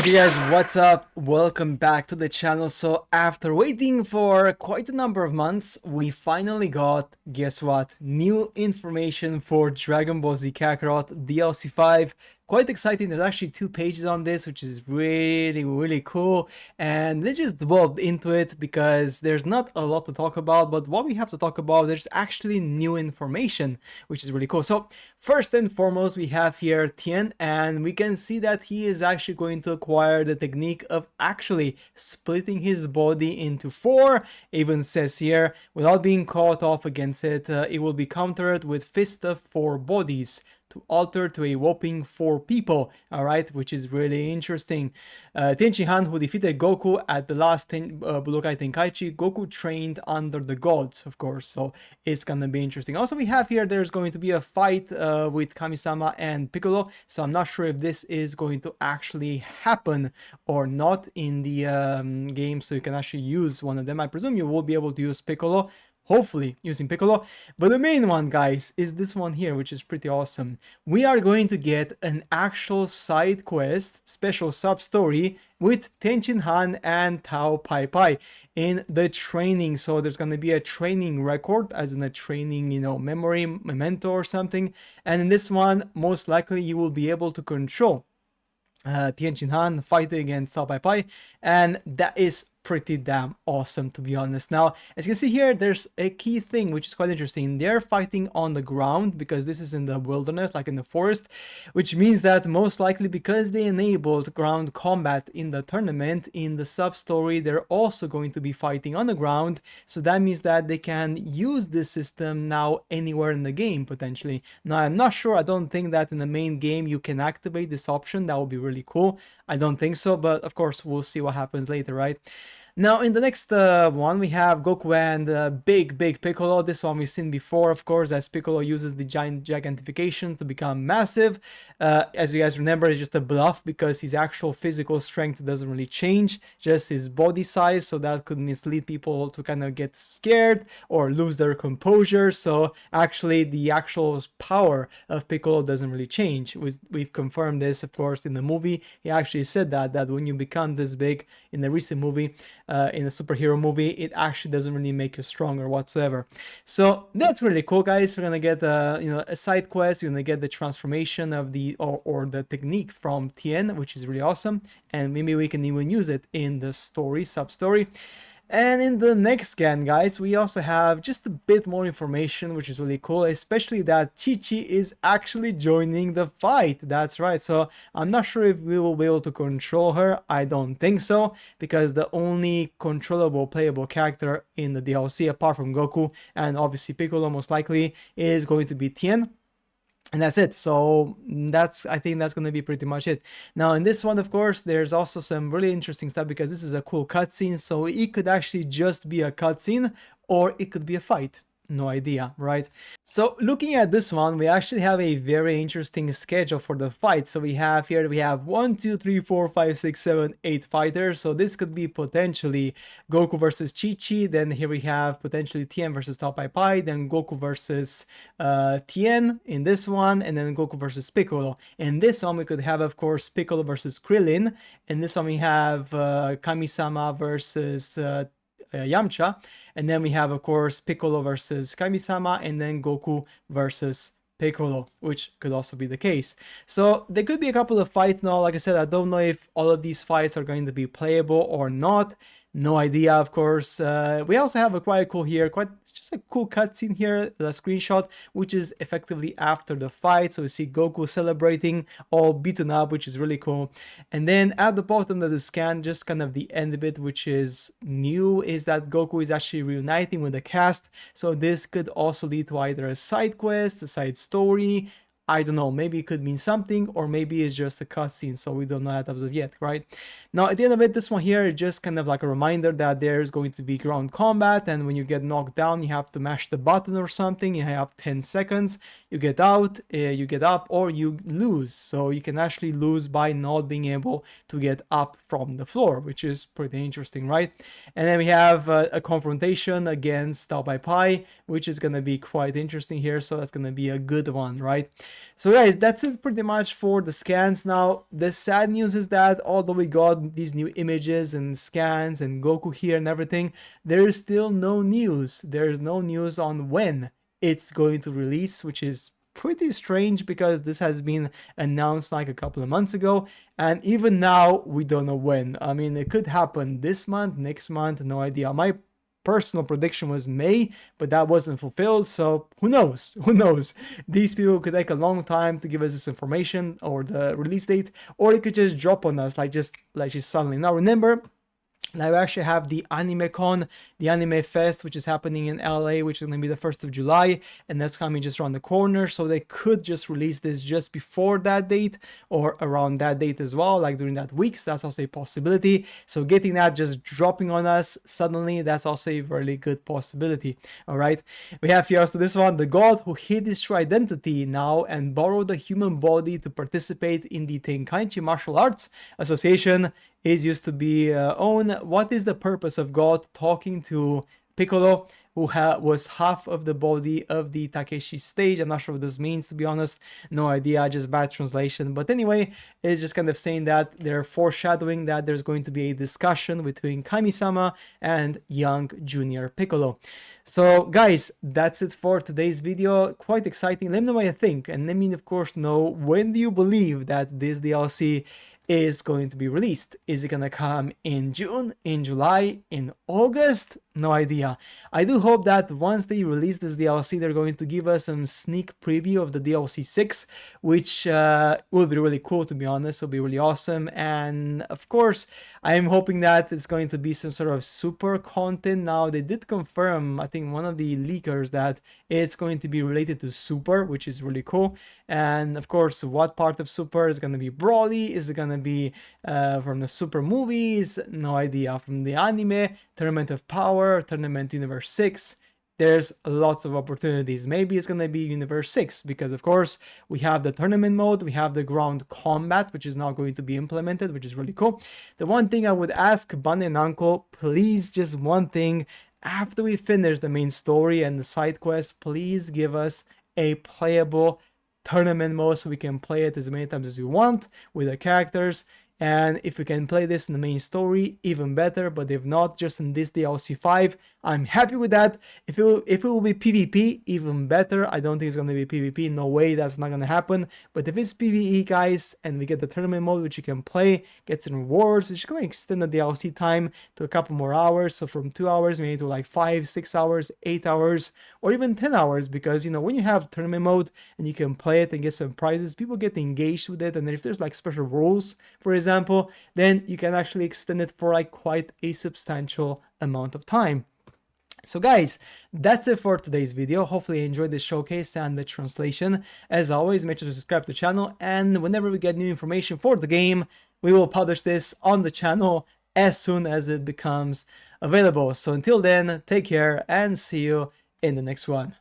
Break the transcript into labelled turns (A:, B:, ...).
A: Okay guys, what's up? Welcome back to the channel. So after waiting for quite a number of months, we finally got, guess what, new information for Dragon Ball Z Kakarot DLC 5. Quite exciting. There's actually 2 pages on this, which is really cool. And let's just delve into it because there's not a lot to talk about, but what we have to talk about, there's actually new information, which is really cool. So first and foremost, we have here Tien, and we can see that he is actually going to acquire the technique of actually splitting his body into 4. Even says here, without being caught off against it, it will be countered with Fist of 4 Bodies to alter to a whopping 4 people, alright, which is really interesting. Tenshinhan, who defeated Goku at the last Budokai Tenkaichi, Goku trained under the gods, of course, so it's gonna be interesting. Also, we have here, there's going to be a fight with Kamisama and Piccolo, so I'm not sure if this is going to actually happen or not in the game, so you can actually use one of them. I presume you will be able to use Piccolo, hopefully using Piccolo, but the main one, guys, is this one here, which is pretty awesome. We are going to get an actual side quest, special sub-story with Tenchin Han and Tao Pai Pai in the training. So there's going to be a training record, as in a training, memory, memento or something. And in this one, most likely you will be able to control Tianjin Han fighting against Tao Pai Pai, and that is pretty damn awesome, to be honest. Now, as you can see here, there's a key thing which is quite interesting. They're fighting on the ground because this is in the wilderness, like in the forest, which means that most likely because they enabled ground combat in the tournament, in the sub-story, they're also going to be fighting on the ground. So that means that they can use this system now anywhere in the game, potentially. Now, I'm not sure. I don't think that in the main game you can activate this option. That would be really cool. I don't think so, but of course, we'll see what happens later, right? Now, in the next one, we have Goku and big Piccolo. This one we've seen before, of course, as Piccolo uses the gigantification to become massive. As you guys remember, it's just a bluff because his actual physical strength doesn't really change, just his body size, so that could mislead people to kind of get scared or lose their composure. So actually, the actual power of Piccolo doesn't really change. We've confirmed this, of course, in the movie. He actually said that when you become this big in the recent movie, in a superhero movie, it actually doesn't really make you stronger whatsoever. So that's really cool, guys. We're gonna get a side quest. You're gonna get the transformation of the or the technique from Tien, which is really awesome, and maybe we can even use it in the story, sub-story. And in the next scan, guys, we also have just a bit more information, which is really cool, especially that Chi-Chi is actually joining the fight. That's right. So I'm not sure if we will be able to control her. I don't think so, because the only controllable playable character in the DLC, apart from Goku and obviously Piccolo most likely, is going to be Tien. And that's it. So I think that's going to be pretty much it. Now in this one, of course, there's also some really interesting stuff because this is a cool cutscene. So it could actually just be a cutscene or it could be a fight. No idea, right? So looking at this one, we actually have a very interesting schedule for the fight. So we have 1, 2, 3, 4, 5, 6, 7, 8 fighters. So this could be potentially Goku versus Chi-Chi. Then here we have potentially Tien versus Tao Pai Pai. Then Goku versus Tien in this one. And then Goku versus Piccolo. In this one, we could have, of course, Piccolo versus Krillin. In this one, we have Kami-sama versus Yamcha, and then we have, of course, Piccolo versus Kami-sama, and then Goku versus Piccolo, which could also be the case. So there could be a couple of fights now. Like I said, I don't know if all of these fights are going to be playable or not. No idea, of course. We also have a quite cool here, just a cool cutscene here, the screenshot, which is effectively after the fight. So we see Goku celebrating, all beaten up, which is really cool. And then at the bottom of the scan, just kind of the end bit, which is new, is that Goku is actually reuniting with the cast. So this could also lead to either a side quest, a side story. I don't know, maybe it could mean something, or maybe it's just a cutscene, so we don't know that as of yet, right? Now, at the end of it, this one here is just kind of like a reminder that there's going to be ground combat, and when you get knocked down, you have to mash the button or something. You have 10 seconds, you get out, you get up, or you lose. So you can actually lose by not being able to get up from the floor, which is pretty interesting, right? And then we have a confrontation against Tao Pai Pai, which is going to be quite interesting here, so that's going to be a good one, right? So guys, that's it pretty much for the scans. Now, the sad news is that although we got these new images and scans and Goku here and everything, there is still no news. There is no news on when it's going to release, which is pretty strange because this has been announced like a couple of months ago, and even now we don't know when. I mean, it could happen this month, next month, no idea. My personal prediction was May, but that wasn't fulfilled, so who knows? Who knows? These people could take a long time to give us this information or the release date, or it could just drop on us like just suddenly. Now remember, now we actually have the Anime Con, the Anime Fest, which is happening in LA, which is going to be the 1st of July, and that's coming just around the corner, so they could just release this just before that date, or around that date as well, like during that week, so that's also a possibility. So getting that just dropping on us suddenly, that's also a really good possibility. Alright, we have here also this one, the god who hid his true identity now and borrowed a human body to participate in the Tenkaichi Martial Arts Association is used to be own. What is the purpose of God talking to Piccolo, who was half of the body of the Takeshi stage? I'm not sure what this means, to be honest. No idea, just bad translation. But anyway, it's just kind of saying that they're foreshadowing that there's going to be a discussion between Kami-sama and young junior Piccolo. So guys, that's it for today's video. Quite exciting. Let me know what you think, and let me of course know, when do you believe that this DLC is going to be released? Is it gonna come in June, in July, in August? No idea. I do hope that once they release this DLC, they're going to give us some sneak preview of the DLC 6, which will be really cool, to be honest. It'll be really awesome. And of course, I am hoping that it's going to be some sort of super content. Now, they did confirm, I think one of the leakers, that it's going to be related to Super, which is really cool. And of course, what part of Super is going to be Broly? Is it going to be from the Super movies? No idea. From the anime, Tournament of Power, Tournament Universe 6, there's lots of opportunities. Maybe it's going to be Universe 6, because of course we have the tournament mode, we have the ground combat, which is now going to be implemented, which is really cool. The one thing I would ask Bane and Uncle, please, just one thing, after we finish the main story and the side quest, please give us a playable tournament mode so we can play it as many times as we want with the characters. And if we can play this in the main story, even better. But if not, just in this DLC 5, I'm happy with that. If it will be PvP, even better. I don't think it's going to be PvP. No way, that's not going to happen. But if it's PvE, guys, and we get the tournament mode, which you can play, get some rewards, it's going to extend the DLC time to a couple more hours. So from 2 hours, maybe to like 5, 6 hours, 8 hours, or even 10 hours. Because, you know, when you have tournament mode and you can play it and get some prizes, people get engaged with it. And if there's like special rules, for example, then you can actually extend it for like quite a substantial amount of time. So guys, that's it for today's video. Hopefully you enjoyed the showcase and the translation. As always, make sure to subscribe to the channel, and whenever we get new information for the game, we will publish this on the channel as soon as it becomes available. So until then, take care and see you in the next one.